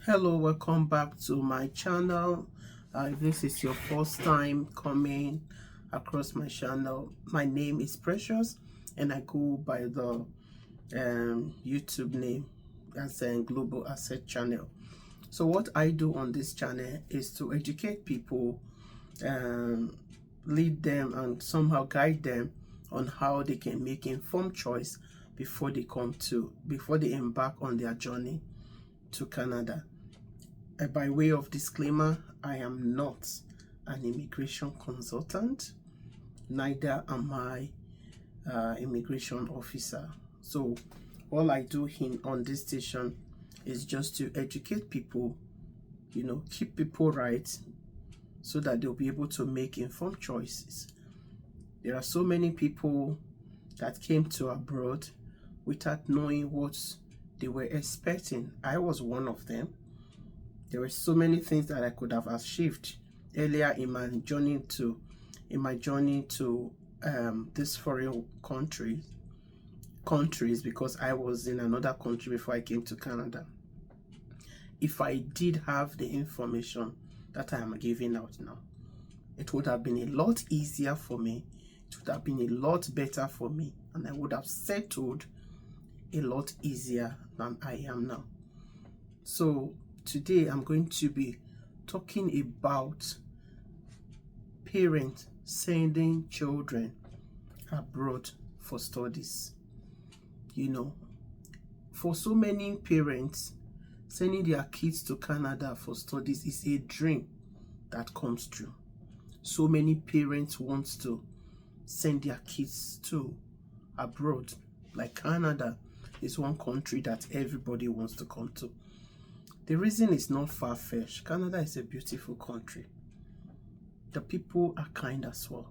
Hello, welcome back to my channel. If this is your first time coming across my channel, my name is Precious and I go by the YouTube name as a Global Asset Channel. So what I do on this channel is to educate people, um, lead them and somehow guide them on how they can make informed choice before they embark on their journey to Canada. By way of disclaimer, I am not an immigration consultant, neither am I immigration officer. So all I do on this station is just to educate people, keep people right so that they'll be able to make informed choices. There are so many people that came to abroad without knowing what they were expecting. I was one of them. There were so many things that I could have achieved earlier in my journey to this foreign countries because I was in another country before I came to Canada. If I did have the information that I am giving out now, it would have been a lot easier for me. It would have been a lot better for me, and I would have settled a lot easier than I am now. So today I'm going to be talking about parents sending children abroad for studies. For so many parents, sending their kids to Canada for studies is a dream that comes true. So many parents want to send their kids to abroad. Like Canada is one country that everybody wants to come to. The reason is not far-fetched. Canada is a beautiful country. The people are kind as well.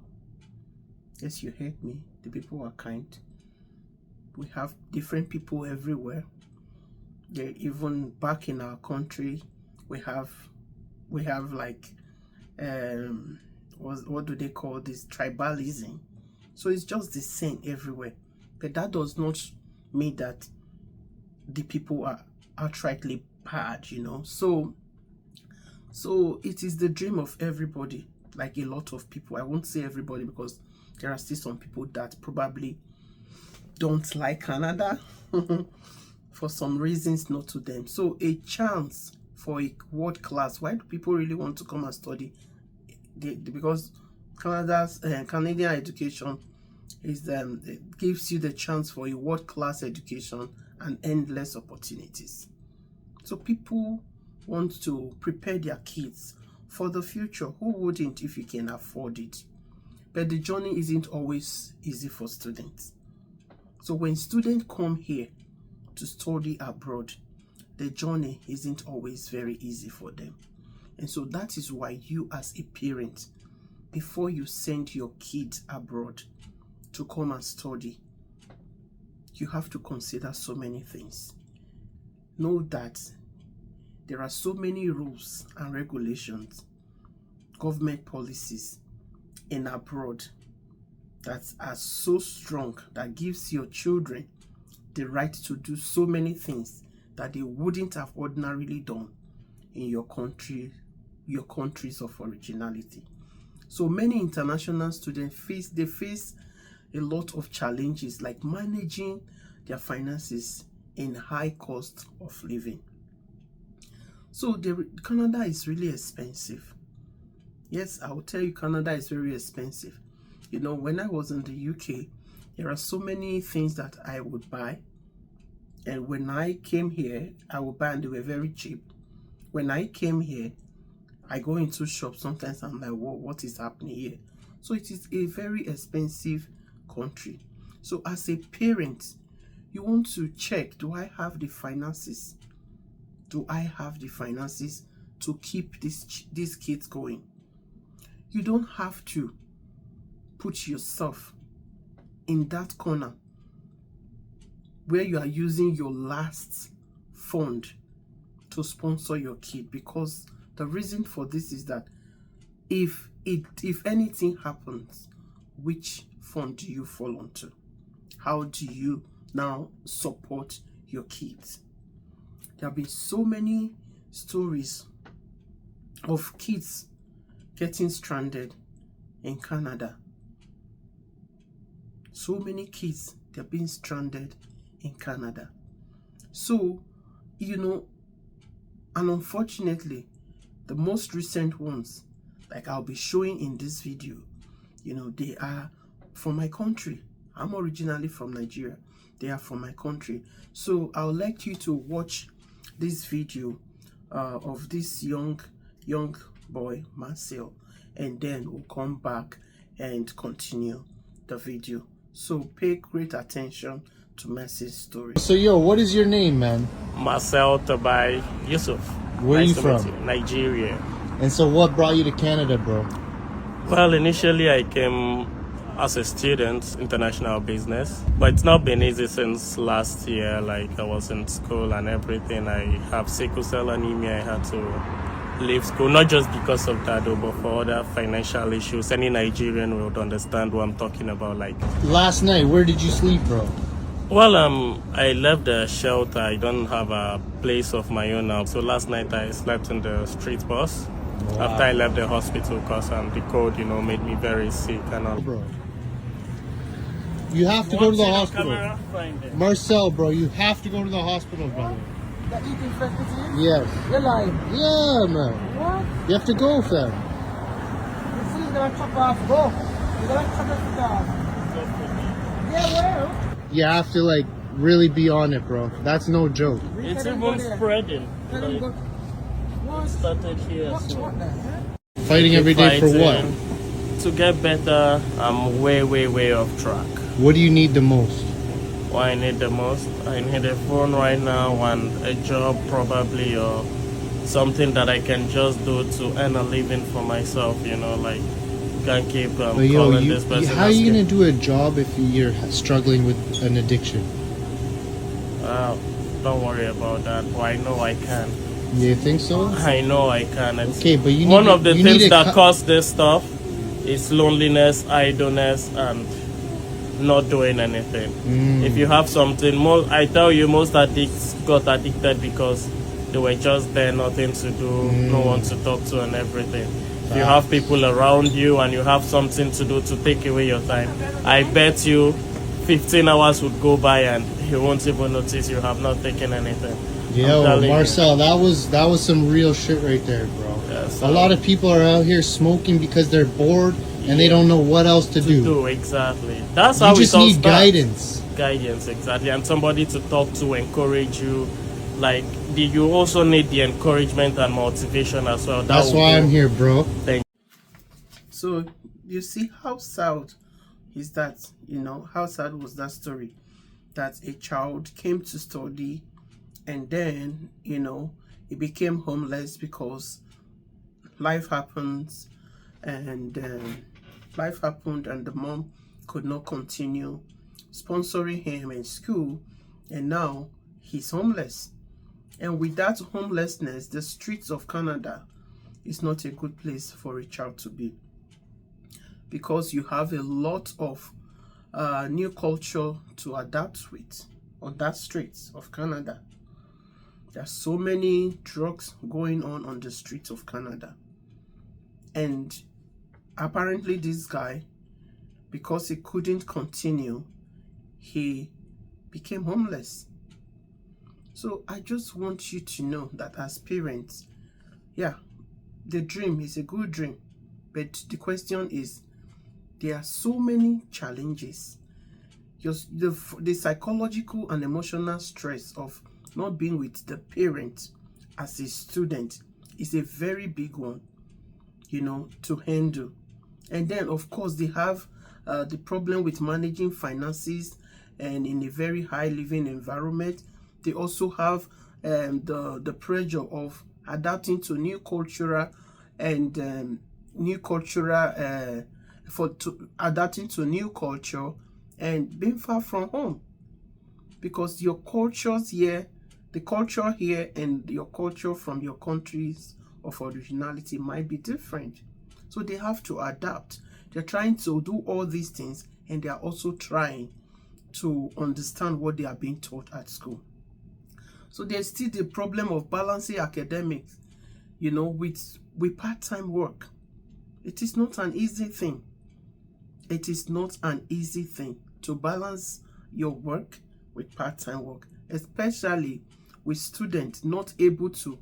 Yes, you heard me. The people are kind. We have different people everywhere. Even back in our country, we have like what do they call this? Tribalism. So it's just the same everywhere. But that does not mean that the people are outrightly bad, So it is the dream of everybody, like a lot of people. I won't say everybody because there are still some people that probably don't like Canada for some reasons not to them. So a chance for a world class. Why do people really want to come and study? Because Canadian education is it gives you the chance for a world class education and endless opportunities. So people want to prepare their kids for the future. Who wouldn't if you can afford it? But the journey isn't always easy for students. So when students come here to study abroad, the journey isn't always very easy for them. And so that is why you as a parent, before you send your kids abroad to come and study, you have to consider so many things. Know that there are so many rules and regulations, government policies in abroad that are so strong that gives your children the right to do so many things that they wouldn't have ordinarily done in your countries of originality. So many international students face a lot of challenges like managing their finances in high cost of living. So Canada is really expensive. Yes, I will tell you, Canada is very expensive. When I was in the UK, there are so many things that I would buy. And when I came here, I would buy and they were very cheap. When I came here, I go into shops, sometimes I'm like, whoa, what is happening here? So it is a very expensive country. So as a parent, you want to check, do I have the finances? Do I have the finances to keep these kids going? You don't have to put yourself in that corner where you are using your last fund to sponsor your kid, because the reason for this is that if anything happens, which fund do you fall onto? How do you now support your kids? There have been so many stories of kids getting stranded in Canada. So many kids, they're being stranded in Canada. So, and unfortunately, the most recent ones, like I'll be showing in this video, they are from my country. I'm originally from Nigeria. They are from my country. So I would like you to watch this video of this young boy, Marcel, and then we'll come back and continue the video. So pay great attention to Mercy's story. So yo, what is your name, man? Marcel Tabai Yusuf. Where are you to from? meet you. Nigeria. And so what brought you to Canada, bro? Well, initially I came as a student, international business, but it's not been easy since last year. Like I was in school and everything. I have sickle cell anemia. I had to leave school, not just because of that though, but for other financial issues. Any Nigerian would understand what I'm talking about. Like Last night, where did you sleep, bro? well, I left the shelter. I don't have a place of my own now. So last night I slept in the street bus. Wow. After I left the hospital because the cold, made me very sick and all. Bro, you have to go to the hospital. Marcel, bro, you have to go to the hospital, brother. That eating fresh with you? Yes. You're lying. Yeah, man. What? You have to go, fam. You see, you're gonna chop off, go. You're gonna chop it off. Yeah, well. You have to, like, really be on it, bro. That's no joke. It's even spreading. Tell them go. What? Started here. What? So What the heck? Fighting every day for what? To get better, I'm way off track. What do you need the most? What I need the most? I need a phone right now and a job probably, or something that I can just do to earn a living for myself, like can't keep But yo, calling this person. how are you gonna do a job if you're struggling with an addiction? Don't worry about that. But I know I can. You think so? I know I can. Okay, but you need one of the you things need that cause this stuff is loneliness, idleness, and not doing anything. If you have something, I tell you, most addicts got addicted because they were just there, nothing to do, no one to talk to, and everything. If you have people around you and you have something to do to take away your time, I bet you 15 hours would go by and you won't even notice you have not taken anything. Yo, Marcel, that was some real shit right there, bro. Yeah, so a lot of people are out here smoking because they're bored and they don't know what else to do. Exactly. That's how you just need guidance. Guidance, exactly, and somebody to talk to, encourage you. Like, you also need the encouragement and motivation as well. That's why I'm here, bro. So you see how sad is that? How sad was that story? That a child came to study and then, he became homeless because life happens and the mom could not continue sponsoring him in school, and now he's homeless. And with that homelessness, the streets of Canada is not a good place for a child to be, because you have a lot of new culture to adapt with on that streets of Canada. There's so many drugs going on the streets of Canada. And apparently this guy, because he couldn't continue, he became homeless. So I just want you to know that as parents, yeah, the dream is a good dream. But the question is, there are so many challenges. Just the psychological and emotional stress of not being with the parent as a student is a very big one, to handle. And then, of course, they have the problem with managing finances and in a very high living environment. They also have the pressure of adapting to new cultural and adapting to new culture and being far from home, because your cultures here, the culture here and your culture from your countries of originality might be different. So they have to adapt. They're trying to do all these things, and they are also trying to understand what they are being taught at school. So there's still the problem of balancing academics, you know, with part-time work. It is not an easy thing. It is not an easy thing to balance your work with part-time work, especially with students not able to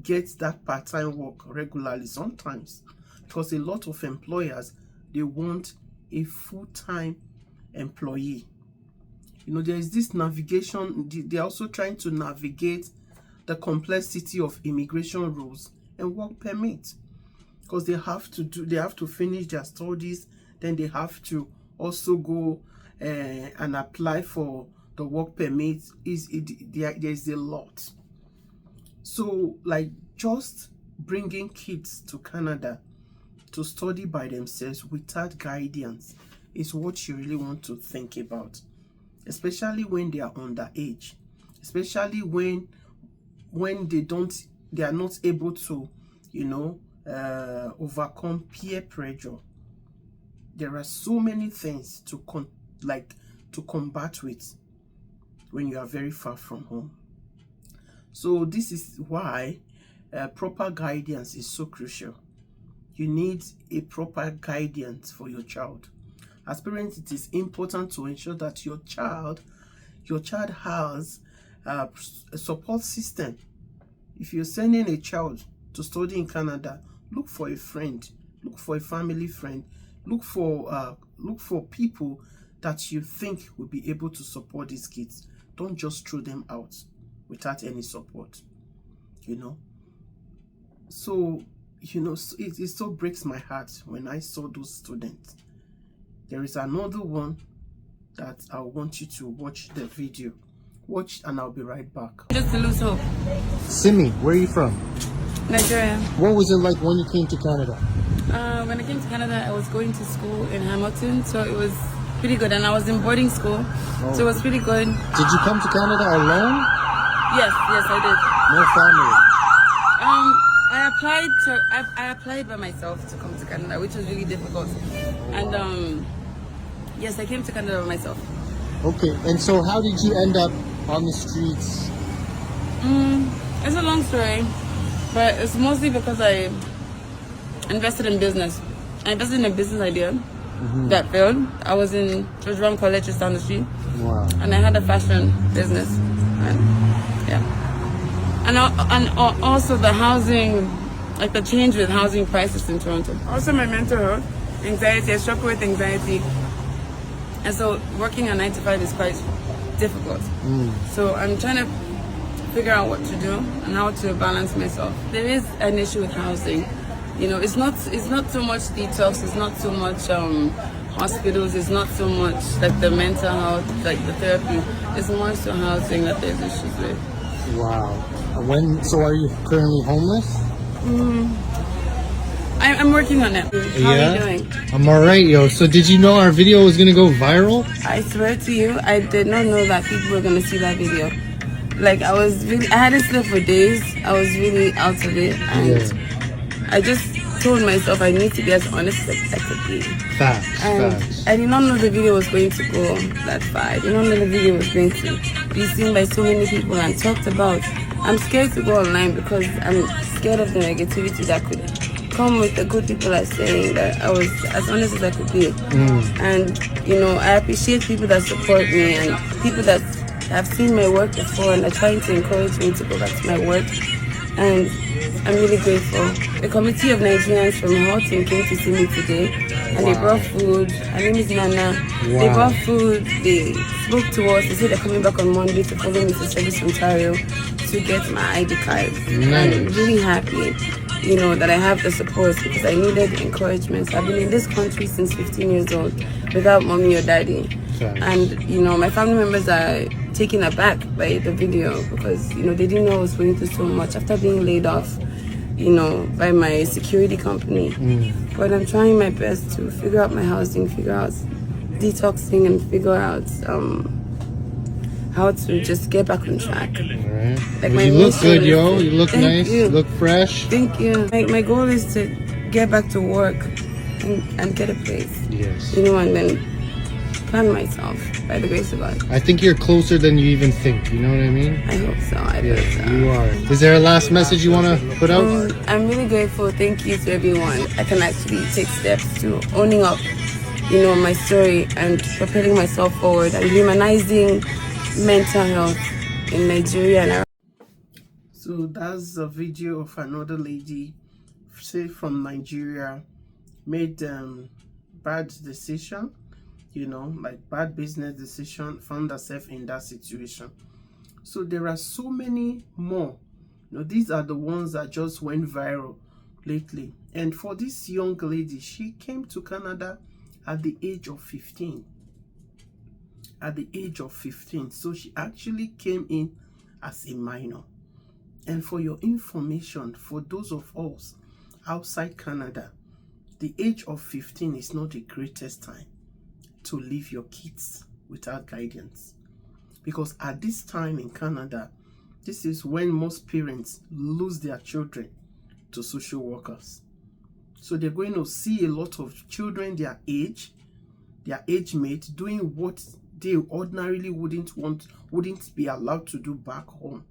get that part-time work regularly sometimes, because a lot of employers, they want a full-time employee. You know, there is this navigation. They're also trying to navigate the complexity of immigration rules and work permits, because they have to finish their studies, then they have to also go and apply for the work permit. There's a lot. So like, just bringing kids to Canada to study by themselves without guidance is what you really want to think about, especially when they are underage, especially when they are not able to, you know, overcome peer pressure. There are so many things to combat with when you are very far from home. So this is why proper guidance is so crucial. You need a proper guidance for your child. As parents, it is important to ensure that your child has a support system. If you're sending a child to study in Canada, look for a friend, look for a family friend, look for people that you think will be able to support these kids. Don't just throw them out without any support, you know. So, you know, it so breaks my heart when I saw those students. There is another one that I want you to watch the video. Watch, and I'll be right back. Just to lose hope. Simi, where are you from? Nigeria. What was it like when you came to Canada? When I came to Canada, I was going to school in Hamilton, so it was pretty good. And I was in boarding school, so it was pretty good. Did you come to Canada alone? Yes, I did. No family? I applied by myself to come to Canada, which was really difficult. And yes, I came to Canada by myself. Okay, and so how did you end up on the streets? It's a long story, but it's mostly because I invested in business. I invested in a business idea that failed. I was in George Brown College just down the street. Wow. And I had a fashion business. And yeah. And also the housing, like the change with housing prices in Toronto. Also my mental health, anxiety. I struggle with anxiety. And so working a 9 to 5 is quite difficult. So I'm trying to figure out what to do and how to balance myself. There is an issue with housing. You know, it's not so much detox, it's not so much hospitals, it's not so much like the mental health, like the therapy. It's more so housing that there's issues with. Wow. So are you currently homeless? I'm working on it. How are you doing? I'm alright, yo. So did you know our video was gonna go viral? I swear to you, I did not know that people were gonna see that video. Like I hadn't slept for days. I was really out of it, and I just told myself I need to be as honest as I could be. Facts. I did not know the video was going to go that far. I did not know the video was going to be seen by so many people and talked about. I'm scared to go online because I'm scared of the negativity that could come with the good people are saying that I was as honest as I could be. And you know, I appreciate people that support me and people that have seen my work before and are trying to encourage me to go back to my work. And I'm really grateful. The committee of Nigerians from Hamilton came to see me today, and they brought food. Her name is Nana. They brought food. They spoke to us. They said they're coming back on Monday to follow me to Service Ontario to get my ID card. Nice. I'm really happy, you know, that I have the support because I needed encouragement. I've been in this country since 15 years old without mommy or daddy. And, you know, my family members are taken aback by the video because, you know, they didn't know I was going through so much after being laid off, you know, by my security company. But I'm trying my best to figure out my housing, figure out detoxing, and figure out how to just get back on track. Alright. Like Well, you look good, yo. You look nice. You. You look fresh. Thank you. Like my goal is to get back to work and get a place. Yes. You know, and then plan myself by the grace of God. I think you're closer than you even think. You know what I mean? I hope so. I believe so. You are. Is there a last message you want to put out? I'm really grateful. Thank you to everyone. I can actually take steps to owning up, you know, my story and propelling myself forward and humanizing mental health in Nigeria and around. So that's a video of another lady, say from Nigeria, made bad decision, you know, like bad business decision, found herself in that situation. So there are so many more. You know, these are the ones that just went viral lately. And for this young lady, she came to Canada at the age of 15. At the age of 15. So she actually came in as a minor. And for your information, for those of us outside Canada, the age of 15 is not the greatest time to leave your kids without guidance. Because at this time in Canada, this is when most parents lose their children to social workers. So they're going to see a lot of children their age mate, doing what they ordinarily wouldn't be allowed to do back home.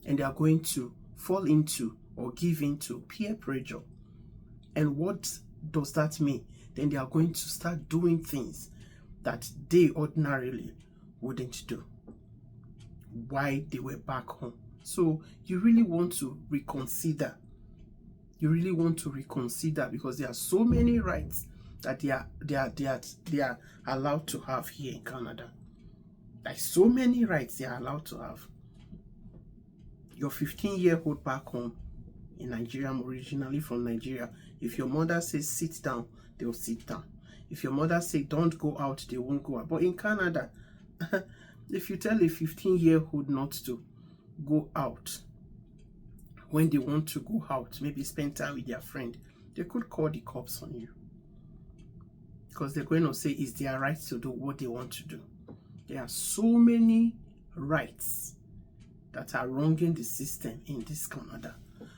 And they are going to fall into or give into peer pressure. And what does that mean? Then they are going to start doing things that they ordinarily wouldn't do while they were back home. So you really want to reconsider. You really want to reconsider, because there are so many rights that they are allowed to have here in Canada. Like so many rights they are allowed to have. Your 15-year-old back home in Nigeria, I'm originally from Nigeria. If your mother says sit down, they'll sit down. If your mother says don't go out, they won't go out. But in Canada, if you tell a 15-year-old not to go out, when they want to go out, maybe spend time with their friend, they could call the cops on you. Because they're going to say it's their right to do what they want to do. There are so many rights that are wronging the system in this Canada.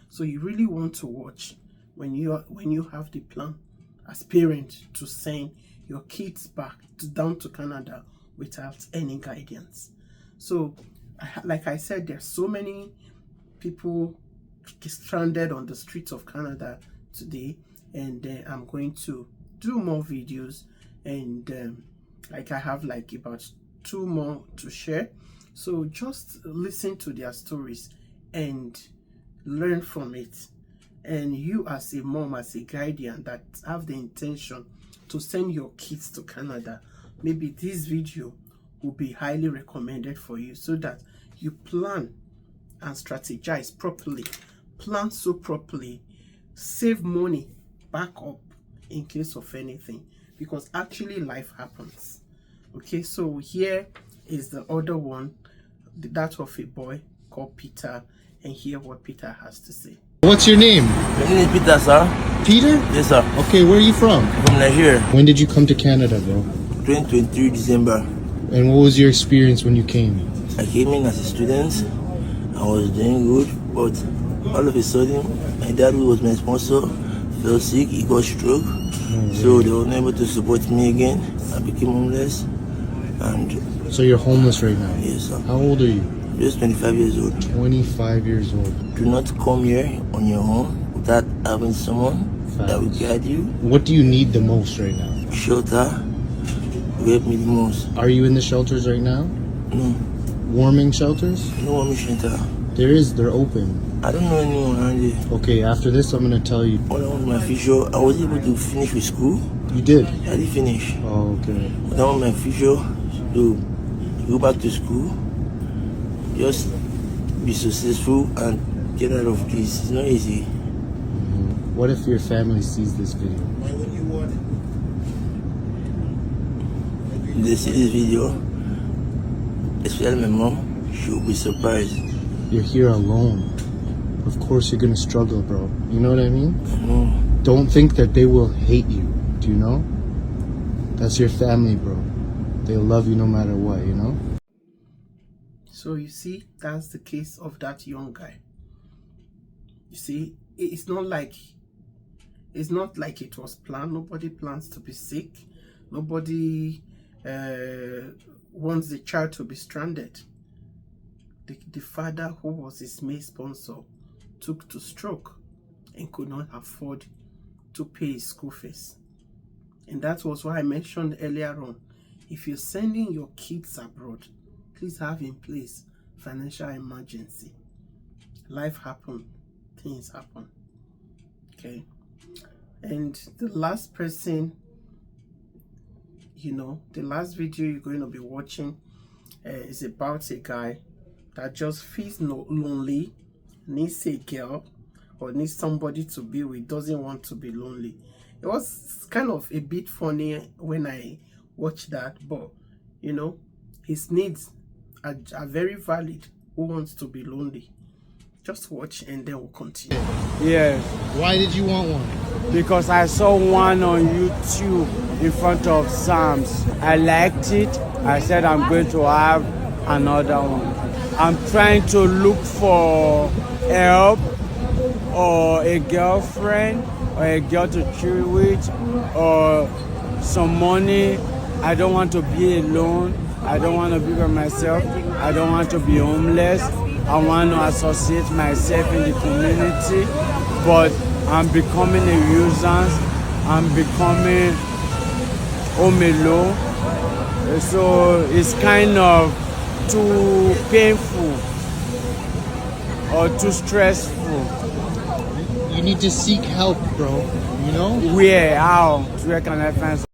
So you really want to watch when you have the plan as parents to send your kids back down to Canada without any guidance. So like I said, there's so many people stranded on the streets of Canada today, and I'm going to do more videos, and like I have like about 2 more to share. So just listen to their stories and learn from it. And you as a mom, as a guardian that have the intention to send your kids to Canada, maybe this video will be highly recommended for you, so that you plan and strategize properly, plan so properly, save money, back up in case of anything, because actually life happens. Okay, so here is the other one, that of a boy called Peter, and hear what Peter has to say. What's your name? My name is Peter, sir. Peter? Yes, sir. Okay, where are you from? From Nigeria. When did you come to Canada, bro? 2023 December. And what was your experience when you came? I came in as a student. I was doing good, but all of a sudden, my dad, who was my sponsor, fell sick. He got stroke. So they were not able to support me again. I became homeless. And so you're homeless right now? yes, sir. How old are you? Just 25 years old. 25 years old. Do not come here on your own without having someone that will guide you. What do you need the most right now? Shelter will help me the most. Are you in the shelters right now? No. Warming shelters? No warming shelter. They're open. I don't know anyone around here. Okay, after this I'm gonna tell you. When I want my future, I was able to finish with school. You did? I did finish. Oh, okay. But I want my future to go back to school, just be successful and get out of this. It's not easy. What if your family sees this video? If they see this video, especially my mom, she will be surprised. You're here alone. Of course you're gonna struggle, bro. You know what I mean? I know. Don't think that they will hate you. Do you know? That's your family, bro. They'll love you no matter what, you know? So you see, that's the case of that young guy. You see, it's not like it was planned. Nobody plans to be sick. Nobody wants the child to be stranded. The father, who was his main sponsor, took to stroke and could not afford to pay his school fees. And that was why I mentioned earlier on, if you're sending your kids abroad, please have in place financial emergency. Life happens, things happen. Okay. And the last person, the last video you're going to be watching is about a guy that just feels lonely, needs a girl, or needs somebody to be with, doesn't want to be lonely. It was kind of a bit funny when I watched that, but his needs are very valid. Who wants to be lonely? Just watch and then we'll continue. Yes. Why did you want one? Because I saw one on YouTube in front of Sam's. I liked it. I said I'm going to have another one. I'm trying to look for help or a girlfriend or a girl to chill with or some money. I don't want to be alone. I don't want to be by myself. I don't want to be homeless. I want to associate myself in the community, but I'm becoming a nuisance. I'm becoming home alone. So it's kind of too painful or too stressful. You need to seek help, bro. Where? How? Where can I find?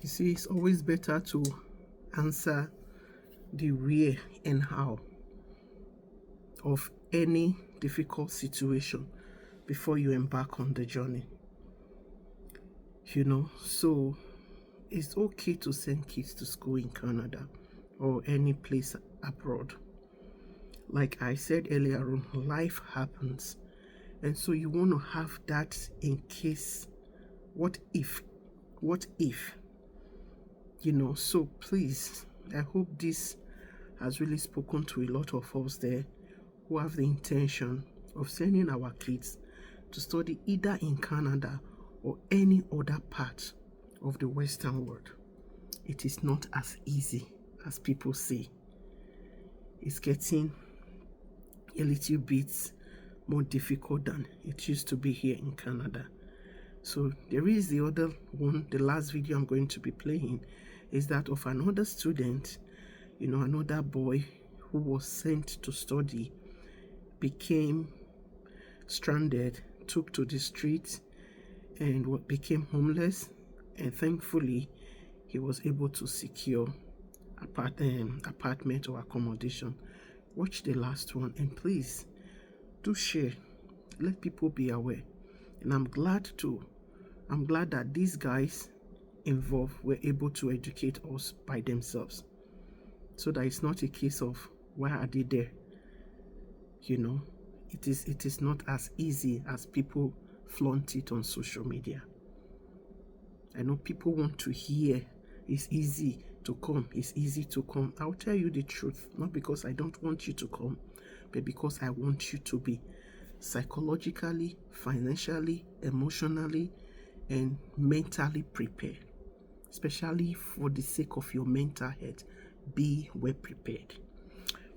You see, it's always better to answer the where and how of any difficult situation before you embark on the journey. So it's okay to send kids to school in Canada or any place abroad. Like I said earlier on, life happens, and so you want to have that in case. What if? So please, I hope this has really spoken to a lot of us there who have the intention of sending our kids to study either in Canada or any other part of the Western world. It is not as easy as people say. It's getting a little bit more difficult than it used to be here in Canada. So there is the other one. The last video I'm going to be playing is that of another student, another boy who was sent to study, became stranded, took to the streets, and became homeless. And thankfully, he was able to secure apartment or accommodation. Watch the last one, and please do share. Let people be aware. And I'm glad that these guys involved were able to educate us by themselves, so that it's not a case of why are they there. It is not as easy as people flaunt it on social media. I know people want to hear it's easy to come, it's easy to come. I'll tell you the truth, not because I don't want you to come, but because I want you to be psychologically, financially, emotionally, and mentally prepared. Especially for the sake of your mental health, be well prepared.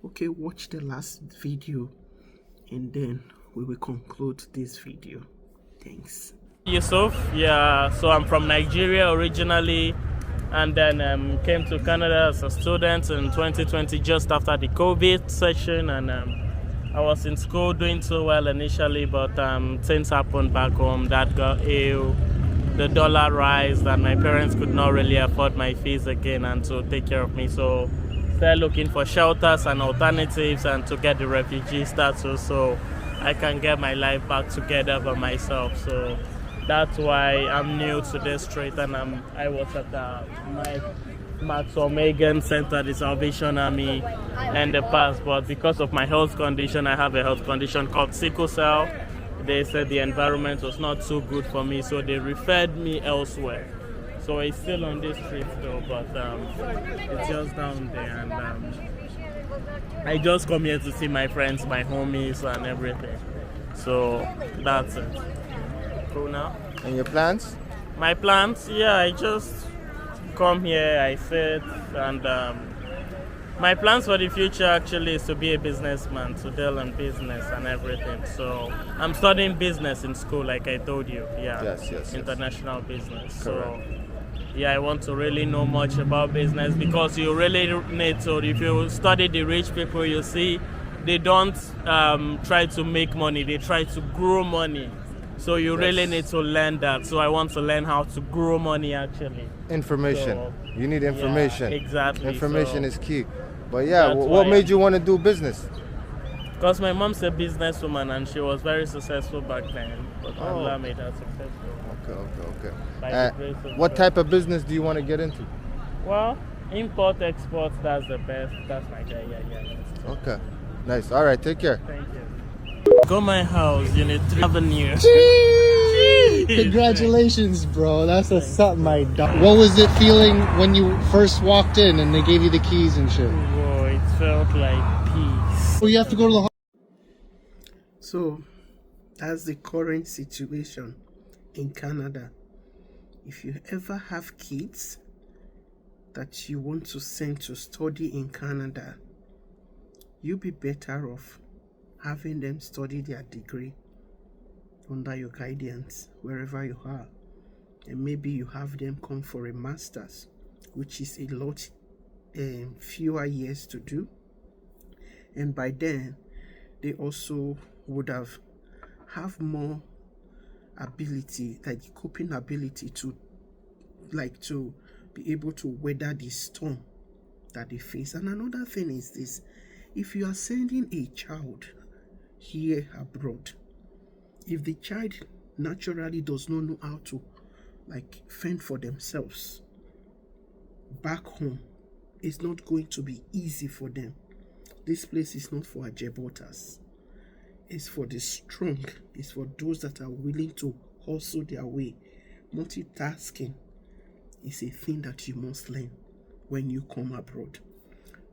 Okay, watch the last video and then we will conclude this video. Thanks. Yusuf, so I'm from Nigeria originally, and then came to Canada as a student in 2020, just after the COVID session, and I was in school doing so well initially, but things happened back home. Dad got ill, the dollar rise, and my parents could not really afford my fees again and to take care of me, so started looking for shelters and alternatives and to get the refugee status so I can get my life back together by myself. So that's why I'm new to this street, and I was at my Maxwell Megan Center, the Salvation Army, in the past, but because of my health condition, I have a health condition called sickle cell. They said the environment was not too good for me, so they referred me elsewhere. So it's still on this street though, but it's just down there, and I just come here to see my friends, my homies, and everything. So that's it. Cool now. And your plans? My plans, I just come here, I sit, and my plans for the future actually is to be a businessman, to deal in business and everything. So I'm studying business in school, like I told you. Yeah. Yes. International business. Correct. So yeah, I want to really know much about business, because you really need to. If you study the rich people, you see they don't try to make money, they try to grow money. So you really need to learn that. So I want to learn how to grow money actually. Information. So, you need information. Yeah, exactly. Information So is key. But yeah, that's what why made you want to do business? Because my mom's a businesswoman and she was very successful back then. But Allah made her successful. Okay. By the grace of What God. type of business do you want to get into? Well, import, export, that's the best. That's my guy. Yeah. Okay. Nice. All right. Take care. Thank you. Go my house, Unit 3 Avenue. Congratulations, bro. That's something my dog. What was it feeling when you first walked in and they gave you the keys and shit? Whoa, it felt like peace. Well, you have to go to the So that's the current situation in Canada. If you ever have kids that you want to send to study in Canada, you'll be better off having them study their degree under your guidance wherever you are, and maybe you have them come for a master's, which is a lot fewer years to do, and by then they also would have more ability, like coping ability to be able to weather the storm that they face. And another thing is this: if you are sending a child here abroad, if the child naturally does not know how to fend for themselves back home, it's not going to be easy for them. This place is not for ajebotas. It's for the strong. It's for those that are willing to hustle their way. Multitasking is a thing that you must learn when you come abroad.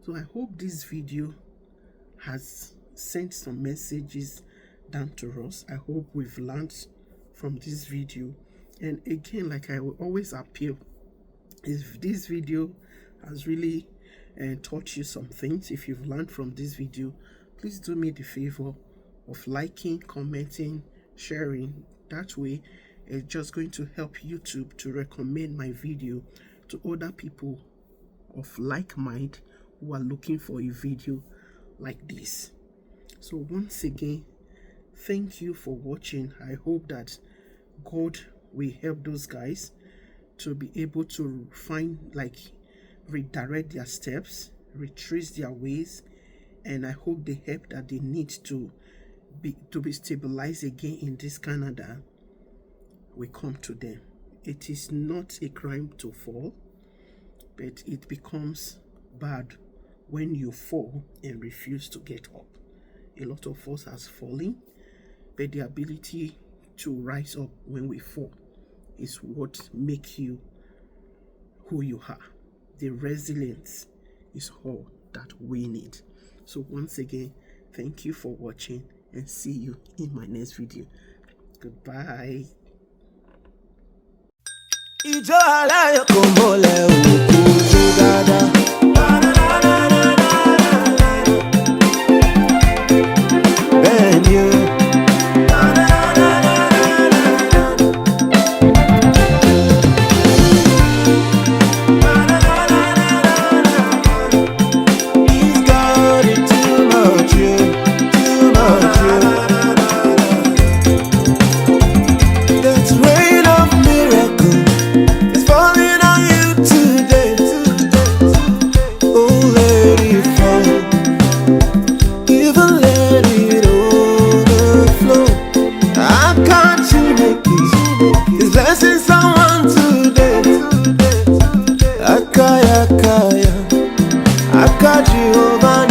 So I hope this video has sent some messages down to us. I hope we've learned from this video. And again, like I will always appeal, if this video has really taught you some things, if you've learned from this video, please do me the favor of liking, commenting, sharing. That way it's just going to help YouTube to recommend my video to other people of like mind who are looking for a video like this. So once again, thank you for watching. I hope that God will help those guys to be able to redirect their steps, retrace their ways, and I hope the help that they need to be stabilized again in this Canada will come to them. It is not a crime to fall, but it becomes bad when you fall and refuse to get up. A lot of us has fallen, but the ability to rise up when we fall is what makes you who you are. The resilience is all that we need. So once again, thank you for watching, and see you in my next video. Goodbye. Jehovah